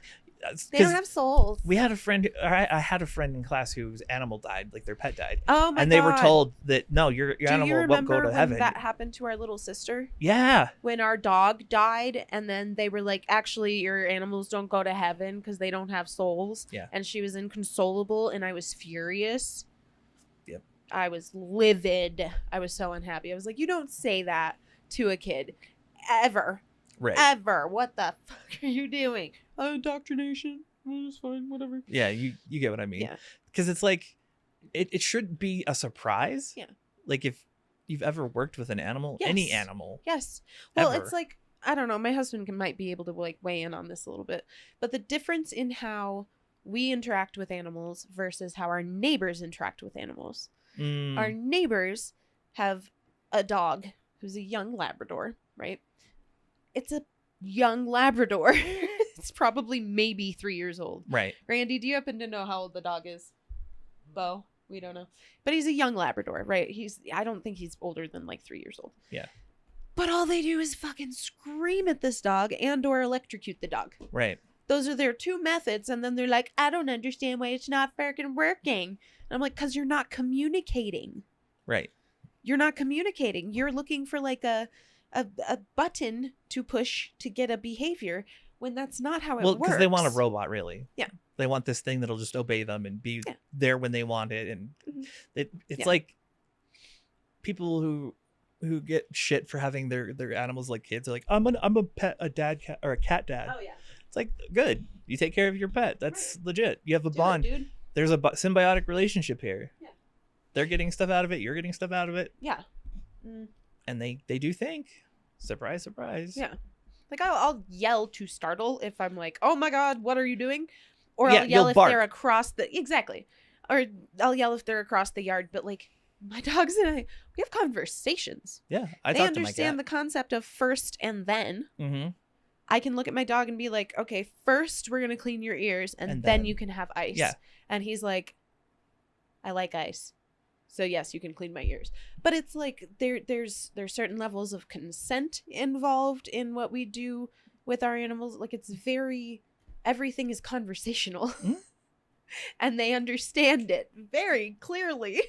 they don't have souls. We had a friend, I had a friend in class whose animal died, like their pet died. Oh my God. And they were told that, no, your animal won't go to heaven. That happened to our little sister? Yeah. When our dog died, and then they were like, actually, your animals don't go to heaven because they don't have souls. Yeah. And she was inconsolable, and I was furious. Yep. I was livid. I was so unhappy. I was like, you don't say that to a kid. Ever. Right. Ever. What the fuck are you doing? Indoctrination. It's fine. Whatever. Yeah, you get what I mean. Yeah. Because it's like, it should be a surprise. Yeah. Like if you've ever worked with an animal, any animal. Yes. Well, ever. It's like, I don't know. My husband might be able to like weigh in on this a little bit. But the difference in how we interact with animals versus how our neighbors interact with animals. Our neighbors have a dog who's a young Labrador, right? It's a young Labrador. It's probably maybe 3 years old. Right. Randy, do you happen to know how old the dog is? Bo? We don't know. But he's a young Labrador, right? I don't think he's older than like 3 years old. Yeah. But all they do is fucking scream at this dog and or electrocute the dog. Right. Those are their 2 methods. And then they're like, I don't understand why it's not fucking working. And I'm like, because you're not communicating. Right. You're not communicating. You're looking for like a button to push to get a behavior when that's not how it works. Well, because they want a robot, really. Yeah. They want this thing that'll just obey them and be there when they want it. And it's like people who get shit for having their animals like kids. They're like, I'm a dad cat or a cat dad. Oh yeah. It's like, good. You take care of your pet. That's legit. You have a bond. Dude. There's a symbiotic relationship here. Yeah. They're getting stuff out of it. You're getting stuff out of it. Yeah. And they do think. Surprise, surprise. Yeah. Like I'll yell to startle if I'm like, oh my God, what are you doing? Or I'll yell if they're across or I'll yell if they're across the yard. But like my dogs and I, we have conversations. Yeah. They understand the concept of first and then. Mm-hmm. I can look at my dog and be like, okay, first we're going to clean your ears and then you can have ice. Yeah. And he's like, I like ice. So yes, you can clean my ears. But it's like there's certain levels of consent involved in what we do with our animals. Like it's everything is conversational. And they understand it very clearly.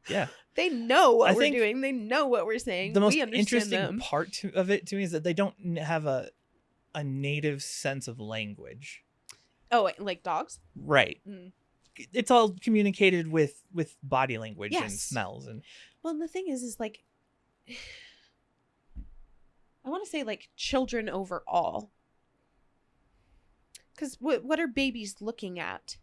Yeah. They know what we're doing. They know what we're saying. The most interesting part of it to me is that they don't have a native sense of language. Oh, like dogs? Right. Mm. It's all communicated with body language and smells. Well, and the thing is like, I want to say like children overall. Because what are babies looking at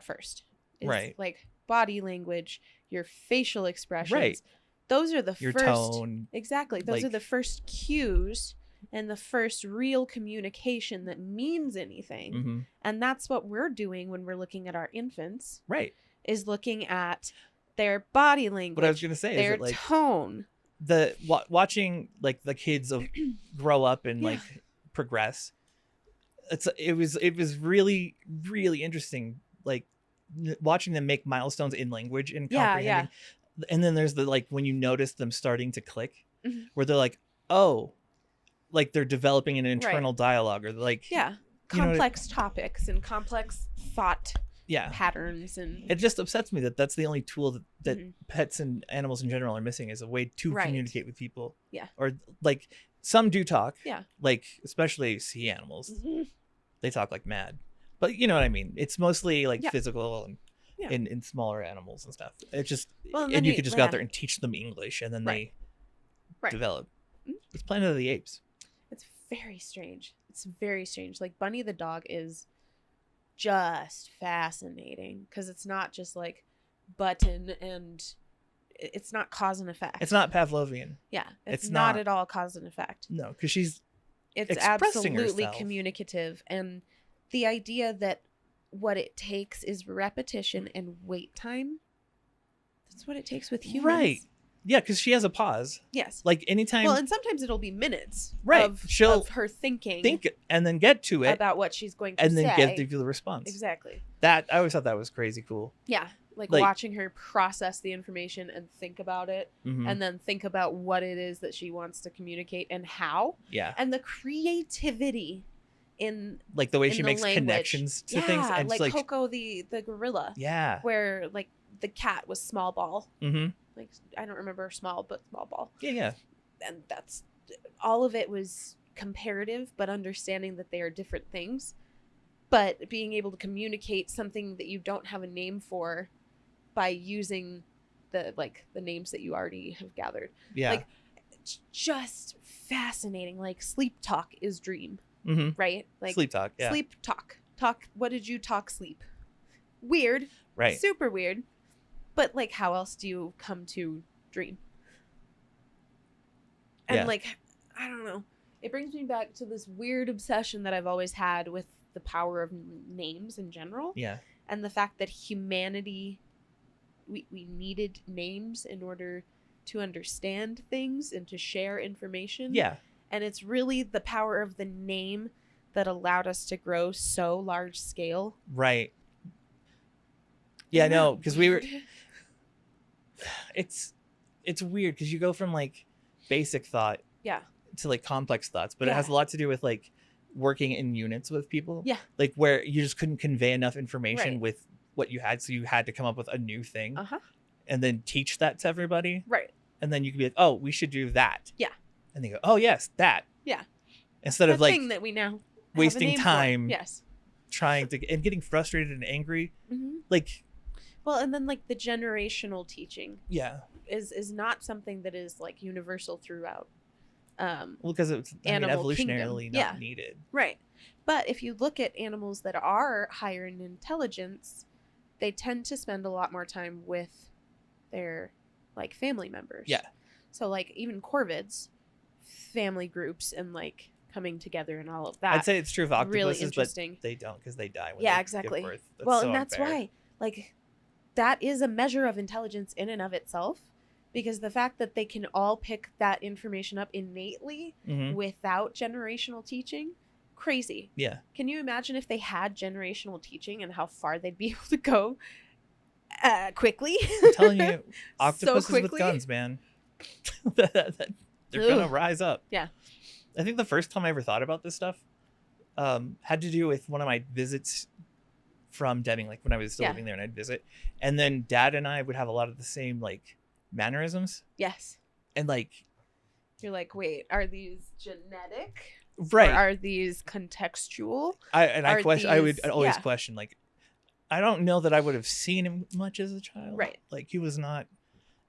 first? Is like body language, your facial expressions. Right. Those are the your first tone. Exactly. Those are the first cues and the first real communication that means anything. Mm-hmm. And that's what we're doing when we're looking at our infants. Right. Is looking at their body language. What I was going to say their is that, like, tone. Watching like the kids grow up and like progress. It was really, really interesting. Like watching them make milestones in language and comprehending. Yeah. And then there's the like when you notice them starting to click, mm-hmm. where they're like, oh, like they're developing an internal dialogue, or like complex topics and complex thought patterns. And it just upsets me that that's the only tool that mm-hmm. pets and animals in general are missing, is a way to communicate with people. Yeah. Or like some do talk. Yeah. Like especially sea animals, mm-hmm. they talk like mad. But you know what I mean? It's mostly like physical and in smaller animals and stuff. It's just and you could just go out there and teach them English, and then they develop. Mm-hmm. It's Planet of the Apes. It's very strange. It's very strange. Like Bunny the dog is just fascinating because it's not just like button and it's not cause and effect. It's not Pavlovian. Yeah, it's not at all cause and effect. No, because she's absolutely herself. Communicative, and the idea that what it takes is repetition and wait time. That's what it takes with humans. Right. Yeah, because she has a pause. Yes. Like anytime. Well, and sometimes it'll be minutes. Right. Of her thinking and then get to it about what she's going to say, and then give the response. Exactly. I always thought that was crazy cool. Yeah, like watching her process the information and think about it, mm-hmm. and then think about what it is that she wants to communicate and how. Yeah. And the creativity in like the way she makes connections to things. And like Coco the gorilla. Yeah. Where like the cat was small ball. Mm-hmm. Like I don't remember small ball. Yeah. And that's all of it was comparative, but understanding that they are different things, but being able to communicate something that you don't have a name for by using the names that you already have gathered. Yeah. Like it's just fascinating. Like sleep talk is dream. Mm-hmm. Right? Like sleep talk. Yeah. Sleep talk. Talk. What did you talk? Sleep. Weird. Right. Super weird. But like, how else do you come to dream? And like, I don't know. It brings me back to this weird obsession that I've always had with the power of names in general. Yeah. And the fact that humanity, we needed names in order to understand things and to share information. Yeah. And it's really the power of the name that allowed us to grow so large scale. Right. Yeah, no, because we were. It's weird because you go from like basic thought, to like complex thoughts, but it has a lot to do with like working in units with people. Yeah, like where you just couldn't convey enough information with what you had, so you had to come up with a new thing, and then teach that to everybody. Right. And then you could be like, oh, we should do that. Yeah. And they go, oh yes, that. Yeah. Instead of like thing that we now wasting time. Yes. Trying to and getting frustrated and angry, like. Well, and then like the generational teaching, is not something that is like universal throughout. Well, because it's evolutionarily not needed, right? But if you look at animals that are higher in intelligence, they tend to spend a lot more time with their like family members. Yeah. So like even corvids, family groups and like coming together and all of that. I'd say it's true of octopuses, really interesting. But they don't because they die when exactly. give birth. Well, so and that's why like. That is a measure of intelligence in and of itself, because the fact that they can all pick that information up innately without generational teaching, crazy. Yeah. Can you imagine if they had generational teaching and how far they'd be able to go quickly? I'm telling you, octopuses with guns, man. They're going to rise up. Yeah. I think the first time I ever thought about this stuff had to do with one of my visits from Deming, like when I was still living there and I'd visit. And then Dad and I would have a lot of the same like mannerisms. Yes. And like, you're like, wait, are these genetic? Right. Or are these contextual? I would always question, like, I don't know that I would have seen him much as a child. Right. Like he was not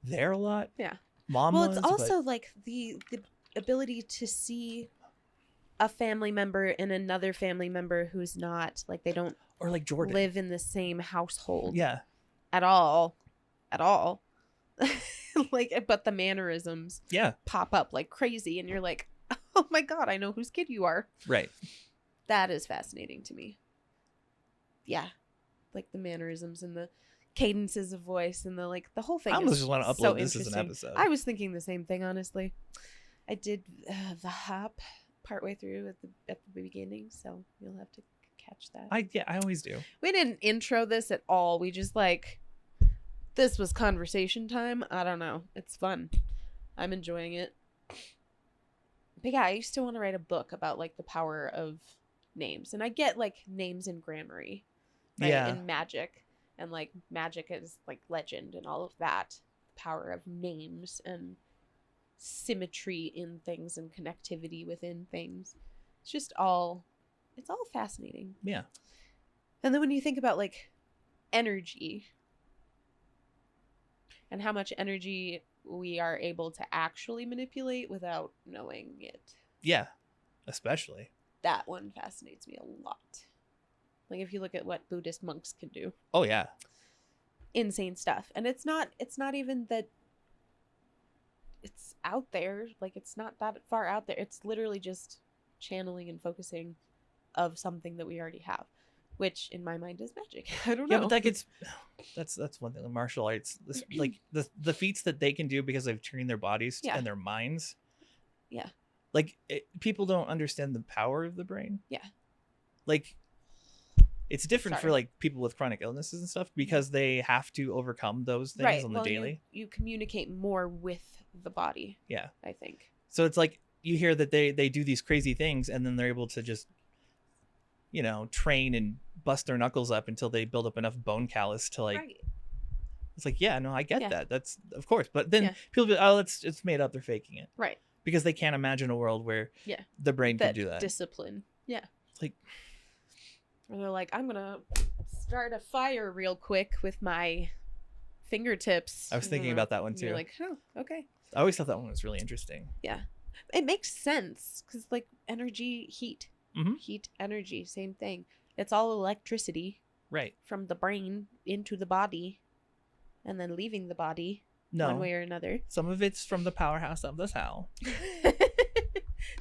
there a lot. Yeah. Mom was. It's also like the ability to see a family member and another family member who's not like, they don't, or like Jordan, live in the same household. Yeah. At all. Like, but the mannerisms pop up like crazy, and you're like, oh my God, I know whose kid you are. Right. That is fascinating to me. Yeah. Like the mannerisms and the cadences of voice and the whole thing. I almost just want to upload this as an episode. I was thinking the same thing, honestly. I did the hop partway through at the beginning, so you'll have to catch that. I always do. We didn't intro this at all. We just this was conversation time. I don't know. It's fun. I'm enjoying it. But yeah, I used to want to write a book about like the power of names, and I get like names in Grammary, right? And magic, and like magic is like legend and all of that. The power of names and symmetry in things and connectivity within things. It's all fascinating. Yeah. And then when you think about like energy and how much energy we are able to actually manipulate without knowing it. Yeah, especially. That one fascinates me a lot. Like if you look at what Buddhist monks can do. Oh yeah. Insane stuff. And it's not even that it's out there. Like it's not that far out there. It's literally just channeling and focusing of something that we already have, which in my mind is magic. I don't know. Yeah, but that's one thing. The martial arts, like the feats that they can do because they've trained their bodies and their minds. Yeah. Like people don't understand the power of the brain. Yeah. Like it's different for like people with chronic illnesses and stuff because they have to overcome those things on the daily. You communicate more with the body. Yeah. I think. So it's like you hear that they do these crazy things and then they're able to just, train and bust their knuckles up until they build up enough bone callus to like, it's like, yeah, no, I get that. That's of course. But then people be, it's made up. They're faking it. Right. Because they can't imagine a world where the brain can do that. Discipline. Yeah. Like, or they're like, I'm going to start a fire real quick with my fingertips. I was thinking about that one too. You're like, oh, okay. I always thought that one was really interesting. Yeah. It makes sense because like energy, heat. Mm-hmm. Heat, energy, same thing. It's all electricity. Right. From the brain into the body and then leaving the body one way or another. Some of it's from the powerhouse of the cell.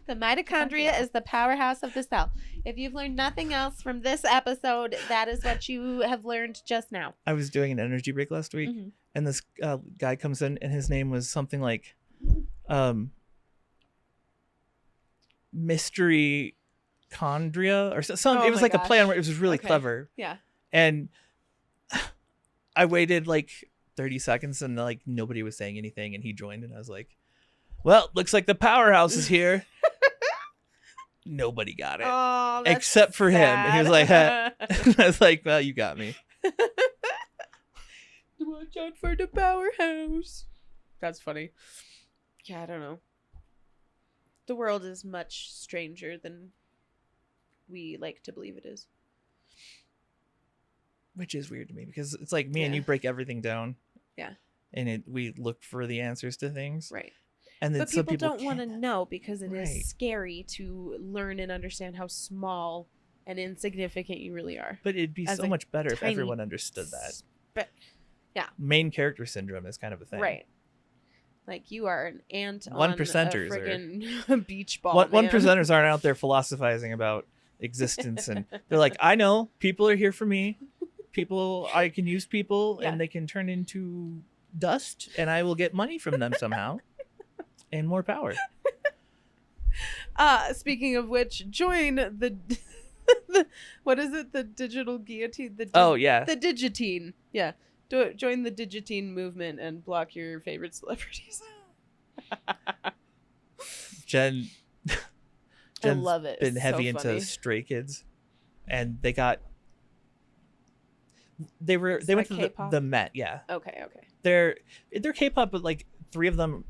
The mitochondria is the powerhouse of the cell. If you've learned nothing else from this episode, that is what you have learned just now. I was doing an energy break last week, and this guy comes in, and his name was something like Mystery Chondria or something. It was like a play on where it was really clever. Yeah. And I waited like 30 seconds and like nobody was saying anything, and he joined, and I was like, well, looks like the powerhouse is here. Nobody got it except for him. And he was like, I was like, well, you got me. Watch out for the powerhouse. That's funny. Yeah, I don't know. The world is much stranger than we like to believe it is. Which is weird to me because it's like me and you break everything down. Yeah. And we look for the answers to things. Right. And then but some people don't want to know because it is scary to learn and understand how small and insignificant you really are. But it'd be so much better if everyone understood that. Yeah. Main character syndrome is kind of a thing. Right. Like you are an ant on a friggin' beach ball. One percenters aren't out there philosophizing about existence, and they're like, I know people are here for me. I can use people, and they can turn into dust, and I will get money from them somehow, and more power. Speaking of which, join the what is it? The digital guillotine. The digitine. Yeah. Join the digitine movement and block your favorite celebrities. Jen Jen's love it. been It's heavy so into funny. Stray Kids, and they went to the Met. Yeah. Okay. They're K-pop, but like 3 of them,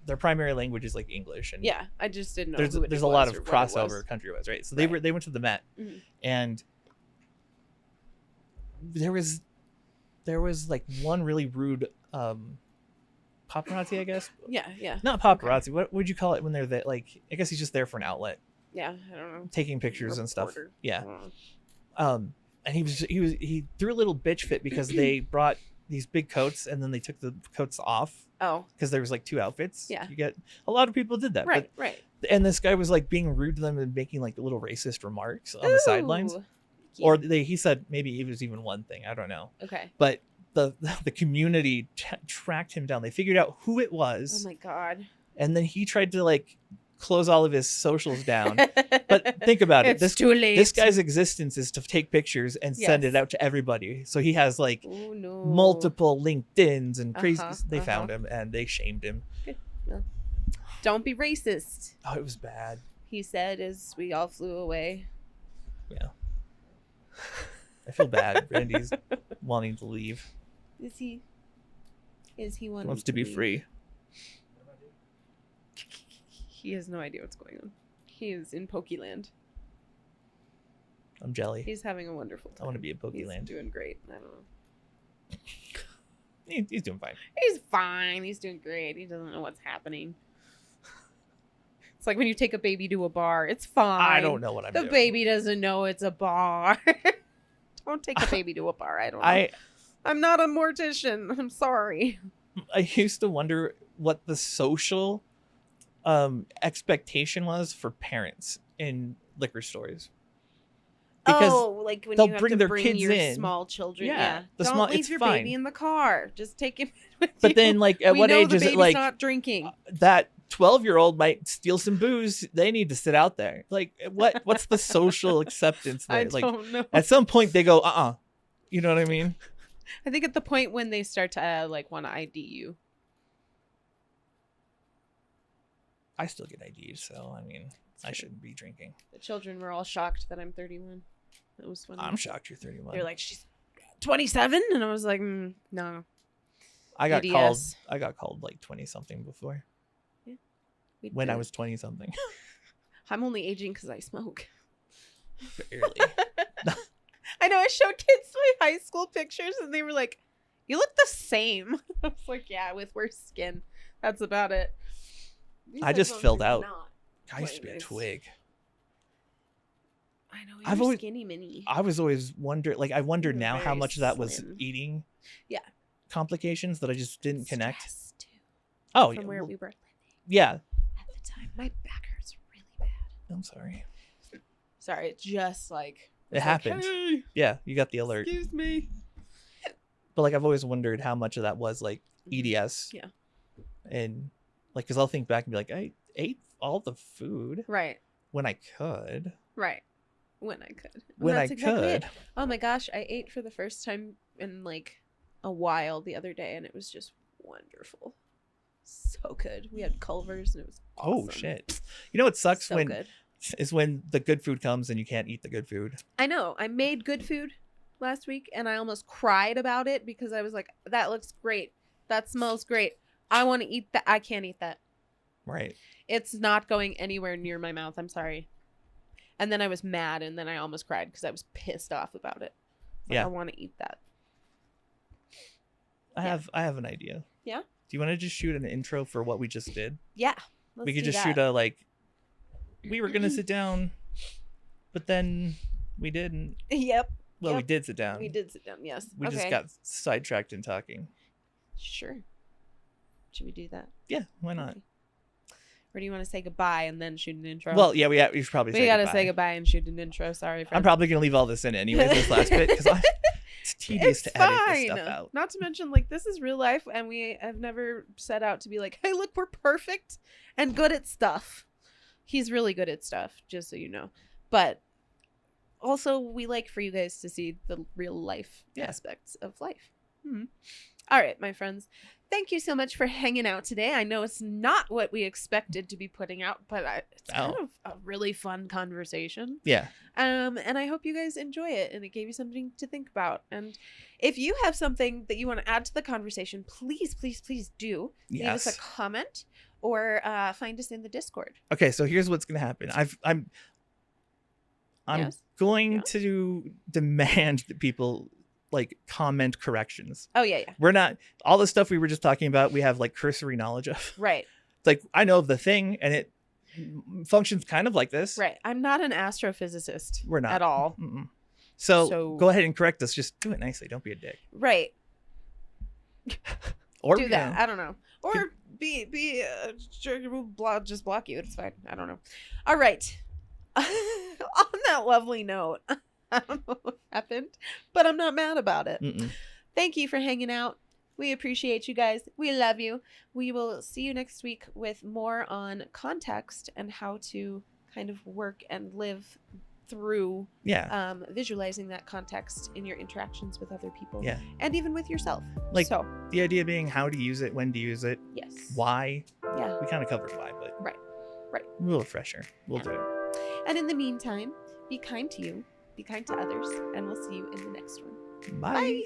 their primary language is like English, and Yeah, I just didn't know. There's a lot of crossover country-wise, right? So they went to the Met, and there was like one really rude paparazzi, I guess. Yeah. Not paparazzi. Okay. What would you call it when they're there? Like, I guess he's just there for an outlet. Yeah, I don't know. Taking pictures and stuff. Yeah. And he threw a little bitch fit because they brought these big coats and then they took the coats off. Oh. Because there was like 2 outfits. Yeah. You get a lot of people did that. Right. And this guy was like being rude to them and making like little racist remarks on the sidelines. Yeah. Or he said maybe it was even one thing. I don't know. Okay. But the community tracked him down. They figured out who it was. Oh my God. And then he tried to like close all of his socials down. But think about it. It's too late. This guy's existence is to take pictures and send it out to everybody. So he has like multiple LinkedIns and crazy. They found him and they shamed him. Good. Well, don't be racist. Oh, it was bad. He said as we all flew away. Yeah. I feel bad. Randy's wanting to leave. Is he wanting He wants to be free. He has no idea what's going on. He is in Pokeland. I'm jelly. He's having a wonderful time. I want to be in Pokeland. He's doing great. I don't know. He's doing fine. He's fine. He's doing great. He doesn't know what's happening. It's like when you take a baby to a bar. It's fine. I don't know what I'm doing. The baby doesn't know it's a bar. Don't take a baby to a bar. I don't know. I'm not a mortician. I'm sorry. I used to wonder what the social expectation was for parents in liquor stores. Because like when they'll you have bring to their bring kids your in. small children. Yeah. Don't leave your baby in the car. Just take him with you. But then like at what age is it like not drinking? That 12-year-old might steal some booze. They need to sit out there. Like what's the social acceptance there? I don't know. At some point they go, You know what I mean? I think at the point when they start to like want to ID you. I still get ID'd, so I mean, I shouldn't be drinking. The children were all shocked that I'm 31. That was funny. I'm shocked you're 31. They're like, she's 27, and I was like, no. I got called like 20 something before. Yeah. When I was 20 something. I'm only aging because I smoke. Barely. I know. I showed kids my high school pictures, and they were like, "You look the same." I was like, "Yeah, with worse skin. That's about it." I just filled out. I used to be a twig. I know. You're always skinny mini. I was always wondering. Like, I wondered now how much of that was slim. eating. Yeah. Complications that I just didn't connect. Too. Oh, From where we were living. Yeah. At the time, my back hurts really bad. I'm sorry. Sorry, it just like it happened. Like, hey, yeah, you got the alert. Excuse me. But like, I've always wondered how much of that was like EDS. Yeah. And like, because I'll think back and be like, I ate all the food. Right. When I could. Right. When I could. When I could. Oh my gosh, I ate for the first time in like a while the other day, and it was just wonderful. So good. We had Culver's, and it was awesome. Oh shit! You know what sucks so good. Is when the good food comes and you can't eat the good food. I know. I made good food last week, and I almost cried about it because I was like, "That looks great. That smells great. I want to eat that. I can't eat that." Right. It's not going anywhere near my mouth. I'm sorry. And then I was mad, and then I almost cried because I was pissed off about it. Like, yeah. I want to eat that. I have an idea. Yeah. Do you want to just shoot an intro for what we just did? Yeah. We could just shoot a like. We were gonna sit down, but then we didn't. Yep. Well, we did sit down. We did sit down. Yes. We just got sidetracked in talking. Sure. Should we do that? Yeah. Why not? Okay. Or do you want to say goodbye and then shoot an intro? Well, yeah, we should probably. We gotta say goodbye and shoot an intro. Sorry, friends. I'm probably gonna leave all this in anyways. This last bit because it's tedious to edit this stuff out. Not to mention, like, this is real life, and we have never set out to be like, "Hey, look, we're perfect and good at stuff." He's really good at stuff, just so you know. But also, we like for you guys to see the real life aspects of life. All right, my friends. Thank you so much for hanging out today. I know it's not what we expected to be putting out, but it's kind of a really fun conversation. Yeah. And I hope you guys enjoy it and it gave you something to think about. And if you have something that you want to add to the conversation, please, please, please do. Yes. Leave us a comment or find us in the Discord. Okay, so here's what's going to happen. I'm going to demand that people like comment corrections. Oh yeah. We're not all the stuff we were just talking about. We have like cursory knowledge of. Right. It's like I know of the thing, and it functions kind of like this. Right. I'm not an astrophysicist. We're not at all. So go ahead and correct us. Just do it nicely. Don't be a dick. Right. Or do that. I don't know. Or be just block you. It's fine. I don't know. All right. On that lovely note. I don't know what happened, but I'm not mad about it. Thank you for hanging out. We appreciate you guys. We love you. We will see you next week with more on context and how to kind of work and live through visualizing that context in your interactions with other people and even with yourself. Like the idea being how to use it, when to use it, why. Yeah. We kind of covered why, but right. A little fresher. We'll do it. And in the meantime, be kind to you. Be kind to others, and we'll see you in the next one. Bye. Bye.